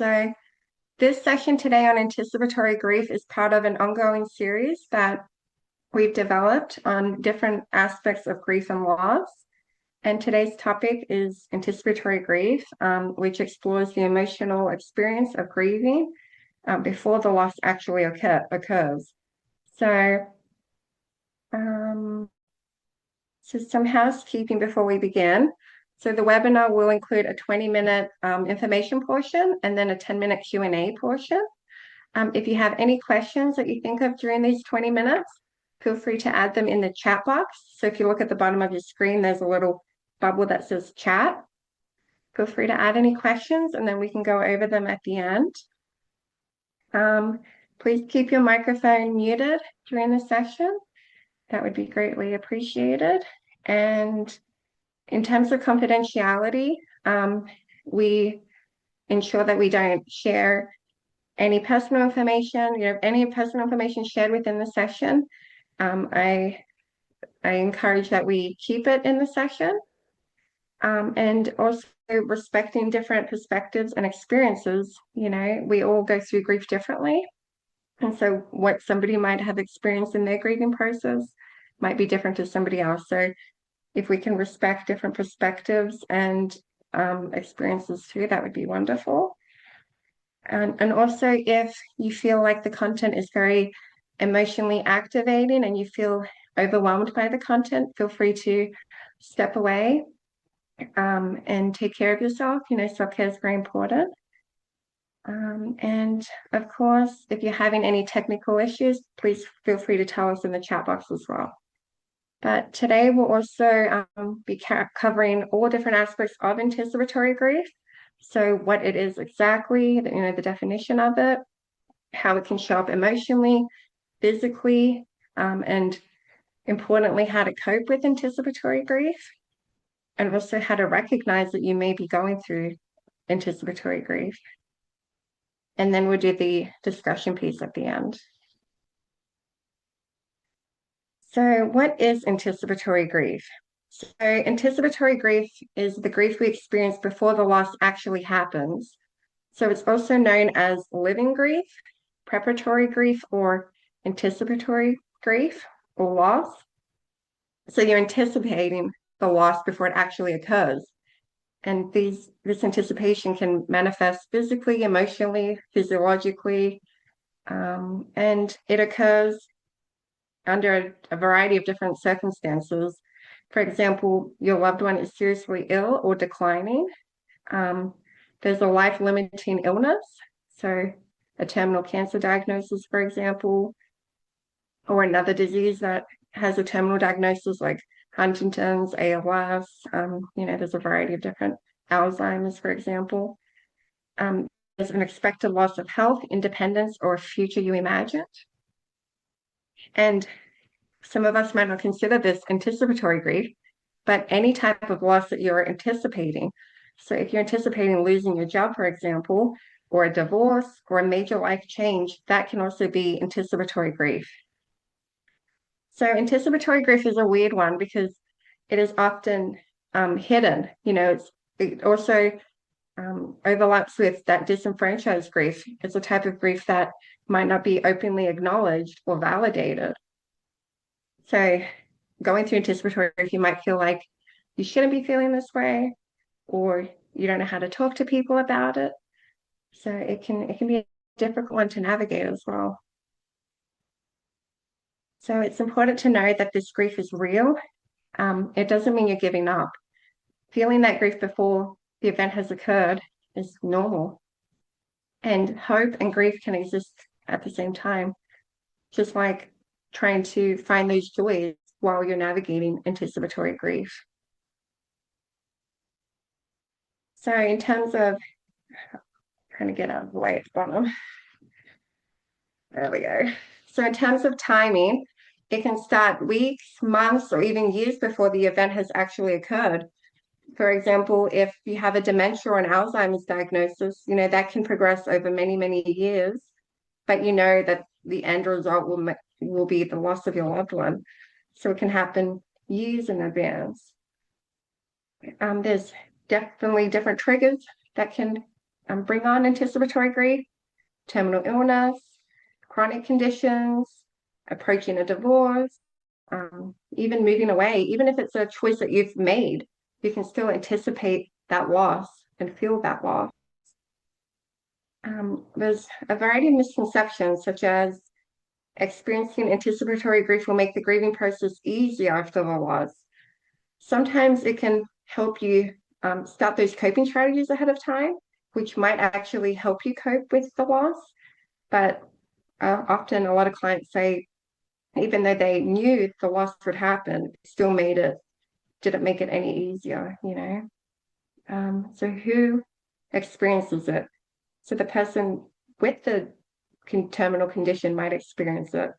So this session today on anticipatory grief is part of an ongoing series that we've developed on different aspects of grief and loss. And today's topic is anticipatory grief, which explores the emotional experience of grieving before the loss actually occurs. So, some housekeeping before we begin. So the webinar will include a 20-minute information portion and then a 10-minute Q&A portion. If you have any questions that you think of during these 20 minutes, feel free to add them in the chat box. So if you look at the bottom of your screen, there's a little bubble that says chat. Feel free to add any questions and then we can go over them at the end. Please keep your microphone muted during the session. That would be greatly appreciated. And in terms of confidentiality, we ensure that we don't share any personal information. Any personal information shared within the session, I encourage that we keep it in the session. And also respecting different perspectives and experiences. We all go through grief differently. And so what somebody might have experienced in their grieving process might be different to somebody else. So if we can respect different perspectives and experiences too, that would be wonderful. And also, if you feel like the content is very emotionally activating and you feel overwhelmed by the content, feel free to step away and take care of yourself. Self-care is very important. And of course, if you're having any technical issues, please feel free to tell us in the chat box as well. But today we'll also be covering all different aspects of anticipatory grief. So what it is exactly, the definition of it, how it can show up emotionally, physically, and importantly, how to cope with anticipatory grief, and also how to recognize that you may be going through anticipatory grief. And then we'll do the discussion piece at the end. So what is anticipatory grief? So anticipatory grief is the grief we experience before the loss actually happens. So it's also known as living grief, preparatory grief, or anticipatory grief or loss. So you're anticipating the loss before it actually occurs. And this anticipation can manifest physically, emotionally, physiologically, and it occurs under a variety of different circumstances. For example, your loved one is seriously ill or declining. There's a life-limiting illness, so a terminal cancer diagnosis, for example, or another disease that has a terminal diagnosis like Huntington's, ALS. There's a variety of different Alzheimer's, for example. There's an expected loss of health, independence, or a future you imagined. And some of us might not consider this anticipatory grief, but any type of loss that you're anticipating. So if you're anticipating losing your job, for example, or a divorce or a major life change, that can also be anticipatory grief. So anticipatory grief is a weird one because it is often hidden. It also overlaps with that disenfranchised grief. It's a type of grief that might not be openly acknowledged or validated. So going through anticipatory grief, you might feel like you shouldn't be feeling this way, or you don't know how to talk to people about it. So it can be a difficult one to navigate as well. So it's important to know that this grief is real. It doesn't mean you're giving up. Feeling that grief before the event has occurred is normal. And hope and grief can exist at the same time, just like trying to find those joys while you're navigating anticipatory grief. So in terms of, trying to get out of the way at the bottom. There we go. So in terms of timing, it can start weeks, months, or even years before the event has actually occurred. For example, if you have a dementia or an Alzheimer's diagnosis, that can progress over many, many years, but that the end result will be the loss of your loved one. So it can happen years in advance. There's definitely different triggers that can bring on anticipatory grief, terminal illness, chronic conditions, approaching a divorce, even moving away. Even if it's a choice that you've made, you can still anticipate that loss and feel that loss. There's a variety of misconceptions, such as experiencing anticipatory grief will make the grieving process easier after the loss. Sometimes it can help you start those coping strategies ahead of time, which might actually help you cope with the loss. But often a lot of clients say, even though they knew the loss would happen, still didn't make it any easier, you know? So who experiences it? So the person with the terminal condition might experience it.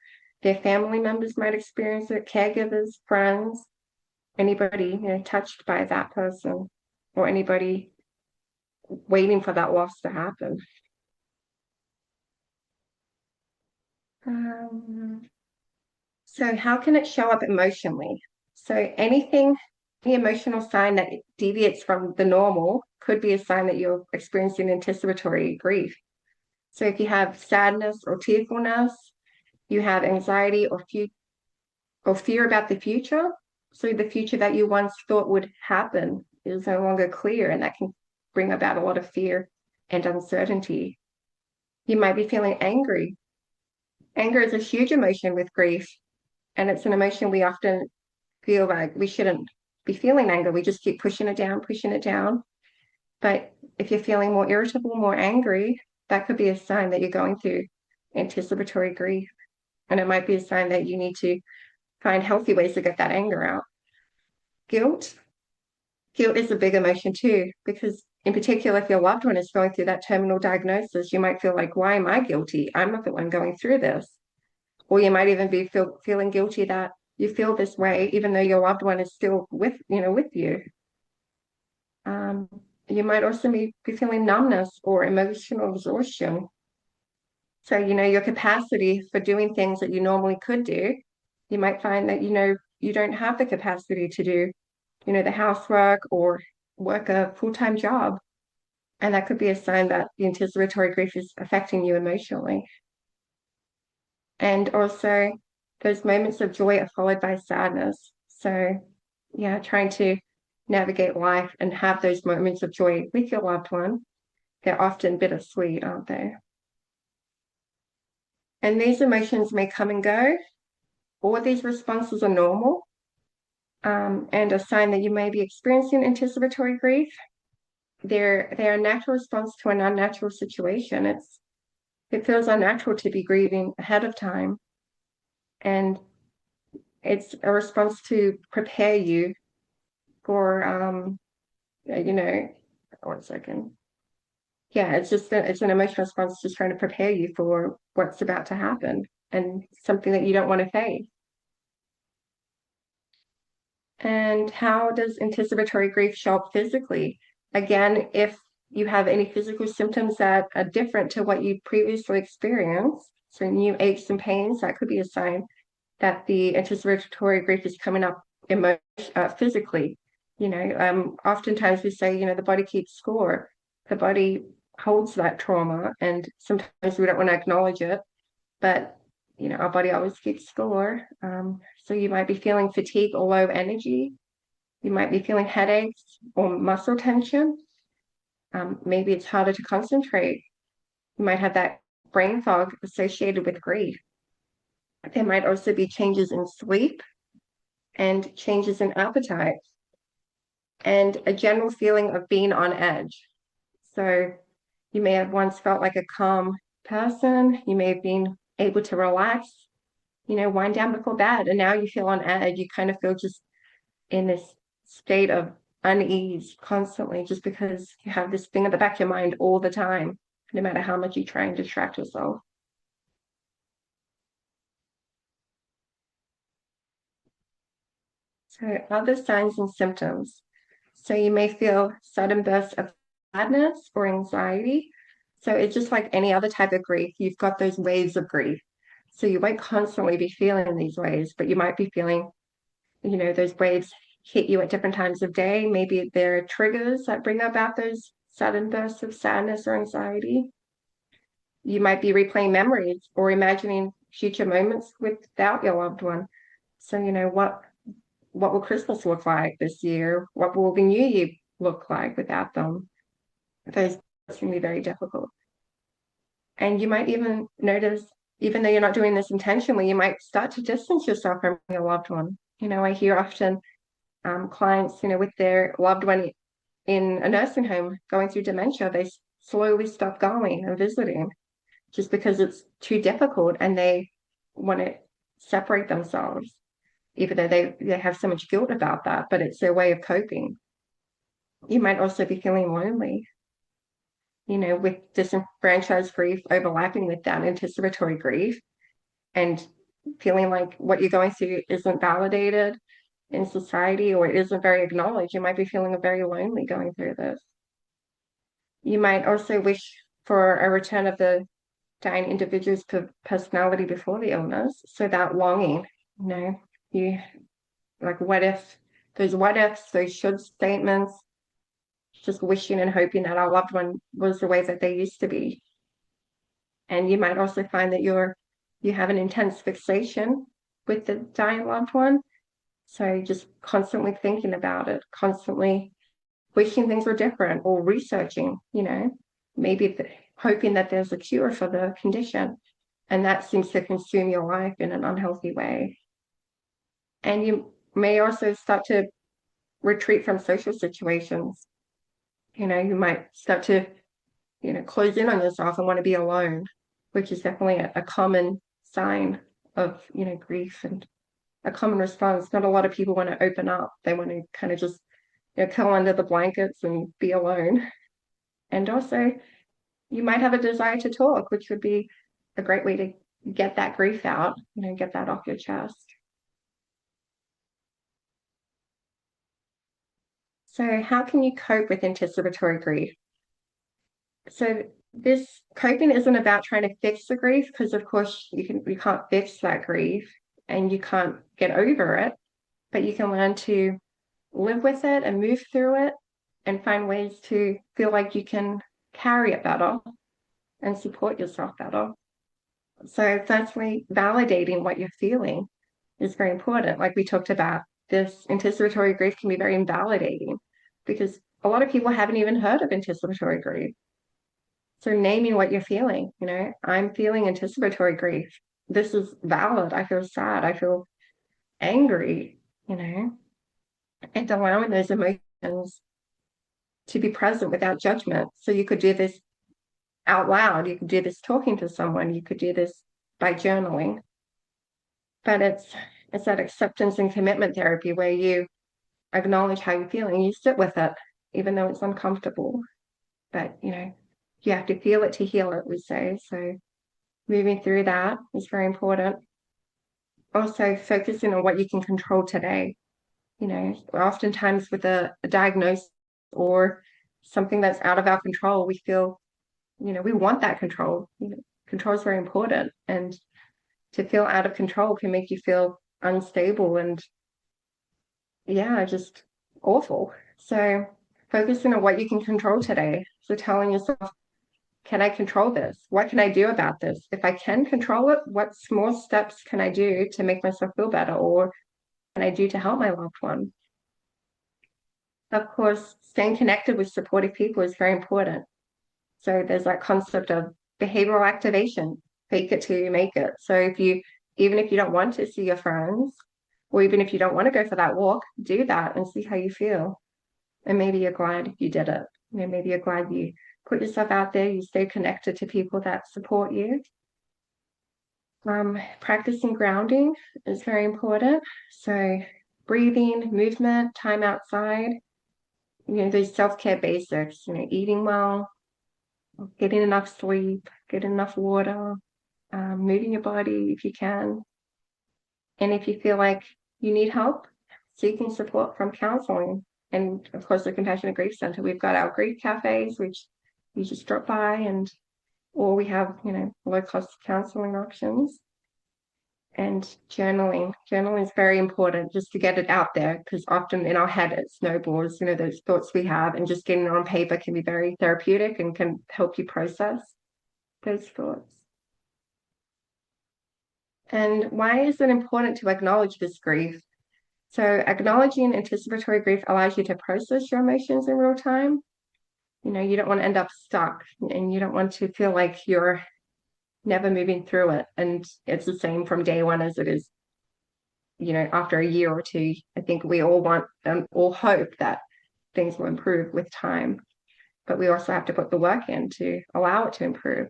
Their family members might experience it, caregivers, friends, anybody, touched by that person, or anybody waiting for that loss to happen. So how can it show up emotionally? So any emotional sign that deviates from the normal could be a sign that you're experiencing anticipatory grief. So if you have sadness or tearfulness, you have anxiety or fear about the future. So the future that you once thought would happen is no longer clear, and that can bring about a lot of fear and uncertainty. You might be feeling angry. Anger is a huge emotion with grief, and it's an emotion we often feel like we shouldn't be feeling anger. We just keep pushing it down, pushing it down. But if you're feeling more irritable, more angry, that could be a sign that you're going through anticipatory grief. And it might be a sign that you need to find healthy ways to get that anger out. Guilt. Guilt is a big emotion too, because in particular, if your loved one is going through that terminal diagnosis, you might feel like, why am I guilty? I'm not the one going through this. Or you might even be feeling guilty that you feel this way, even though your loved one is still with you. You might also be feeling numbness or emotional exhaustion. So, your capacity for doing things that you normally could do, you might find that, you don't have the capacity to do, the housework or work a full-time job. And that could be a sign that the anticipatory grief is affecting you emotionally. And also, those moments of joy are followed by sadness. So, yeah, trying to navigate life and have those moments of joy with your loved one, they're often bittersweet, aren't they? And these emotions may come and go. All of these responses are normal, and a sign that you may be experiencing anticipatory grief. They're a natural response to an unnatural situation. It feels unnatural to be grieving ahead of time, and it's a response to prepare you for, 1 second. Yeah, it's an emotional response just trying to prepare you for what's about to happen and something that you don't want to face. And how does anticipatory grief show up physically? Again, if you have any physical symptoms that are different to what you previously experienced, so new aches and pains, that could be a sign that the anticipatory grief is coming up physically. Oftentimes we say, the body keeps score. The body holds that trauma, and sometimes we don't want to acknowledge it, but our body always keeps score. So you might be feeling fatigue or low energy. You might be feeling headaches or muscle tension. Maybe it's harder to concentrate. You might have that brain fog associated with grief. There might also be changes in sleep and changes in appetite and a general feeling of being on edge. So you may have once felt like a calm person. You may have been able to relax, wind down before bed, and now you feel on edge. You kind of feel just in this state of unease constantly, just because you have this thing at the back of your mind all the time, no matter how much you try and distract yourself. So other signs and symptoms. So you may feel sudden bursts of sadness or anxiety. So it's just like any other type of grief. You've got those waves of grief. So you won't constantly be feeling these waves, but you might be feeling, those waves hit you at different times of day. Maybe there are triggers that bring about those sudden bursts of sadness or anxiety. You might be replaying memories or imagining future moments without your loved one. So, what will Christmas look like this year? What will the new year look like without them? Those can be very difficult. And you might even notice, even though you're not doing this intentionally, you might start to distance yourself from your loved one. I hear often clients, with their loved one in a nursing home going through dementia, they slowly stop going and visiting just because it's too difficult and they want to separate themselves, even though they have so much guilt about that, but it's their way of coping. You might also be feeling lonely, with disenfranchised grief overlapping with that anticipatory grief and feeling like what you're going through isn't validated in society or it isn't very acknowledged. You might be feeling very lonely going through this. You might also wish for a return of the dying individual's personality before the illness. So that longing, you like what ifs, those should statements, just wishing and hoping that our loved one was the way that they used to be. And you might also find that you have an intense fixation with the dying loved one. So just constantly thinking about it, constantly wishing things were different or researching, maybe hoping that there's a cure for the condition. And that seems to consume your life in an unhealthy way. And you may also start to retreat from social situations. You might start to, close in on yourself and want to be alone, which is definitely a common sign of, grief and a common response. Not a lot of people want to open up. They want to kind of just, curl under the blankets and be alone. And also, you might have a desire to talk, which would be a great way to get that grief out, get that off your chest. So how can you cope with anticipatory grief? So this coping isn't about trying to fix the grief, because of course you can't fix that grief and you can't get over it, but you can learn to live with it and move through it and find ways to feel like you can carry it better and support yourself better. So firstly, validating what you're feeling is very important. Like we talked about, this anticipatory grief can be very invalidating because a lot of people haven't even heard of anticipatory grief. So naming what you're feeling, I'm feeling anticipatory grief. This is valid. I feel sad. I feel angry, and allowing those emotions to be present without judgment. So you could do this out loud. You could do this talking to someone. You could do this by journaling. But it's that acceptance and commitment therapy where you acknowledge how you're feeling. You sit with it, even though it's uncomfortable. But, you have to feel it to heal it, we say. So moving through that is very important. Also focusing on what you can control today. Oftentimes with a diagnosis or something that's out of our control, we feel, we want that control. Control is very important. And to feel out of control can make you feel unstable and, just awful. So focusing on what you can control today. So telling yourself, can I control this? What can I do about this? If I can control it, what small steps can I do to make myself feel better? Or can I do to help my loved one? Of course, staying connected with supportive people is very important. So there's that concept of behavioral activation, fake it till you make it. So even if you don't want to see your friends, or even if you don't want to go for that walk, do that and see how you feel. And maybe you're glad you did it. Maybe you're glad you put yourself out there, you stay connected to people that support you. Practicing grounding is very important. So breathing, movement, time outside, those self-care basics, eating well, getting enough sleep, getting enough water, moving your body if you can. And if you feel like you need help, seeking support from counseling. And of course, the Compassionate Grief Center, we've got our grief cafes, which you just drop by, or we have, low-cost counseling options. And journaling. Journaling is very important just to get it out there because often in our head it snowballs, those thoughts we have, and just getting it on paper can be very therapeutic and can help you process those thoughts. And why is it important to acknowledge this grief? So acknowledging anticipatory grief allows you to process your emotions in real time. You don't want to end up stuck, and you don't want to feel like you're never moving through it. And it's the same from day one as it is, after a year or two. I think we all want and all hope that things will improve with time, but we also have to put the work in to allow it to improve.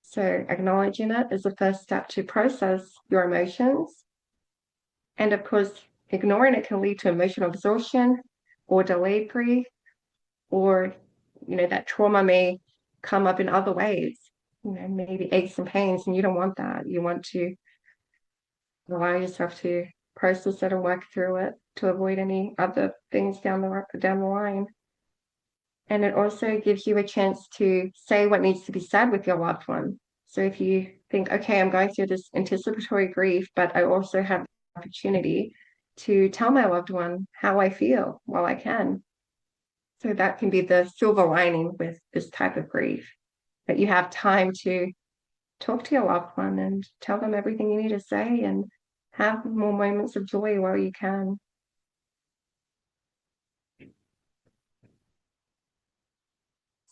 So acknowledging it is the first step to process your emotions. And of course, ignoring it can lead to emotional exhaustion or delayed grief, or, that trauma may come up in other ways, maybe aches and pains, and you don't want that. You want to allow yourself to process it and work through it to avoid any other things down the line. And it also gives you a chance to say what needs to be said with your loved one. So if you think, okay, I'm going through this anticipatory grief, but I also have the opportunity to tell my loved one how I feel while I can. So that can be the silver lining with this type of grief, that you have time to talk to your loved one and tell them everything you need to say and have more moments of joy while you can.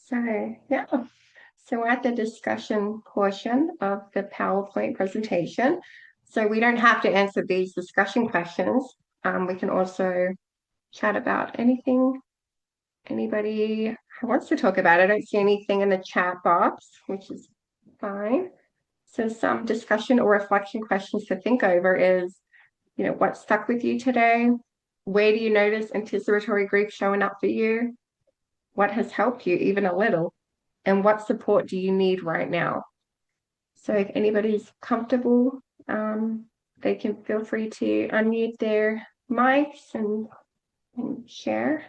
So, yeah. So we're at the discussion portion of the PowerPoint presentation. So we don't have to answer these discussion questions. We can also chat about anything anybody wants to talk about. I don't see anything in the chat box, which is fine. So some discussion or reflection questions to think over is, what stuck with you today? Where do you notice anticipatory grief showing up for you? What has helped you, even a little? And what support do you need right now? So if anybody's comfortable, they can feel free to unmute their mics and share.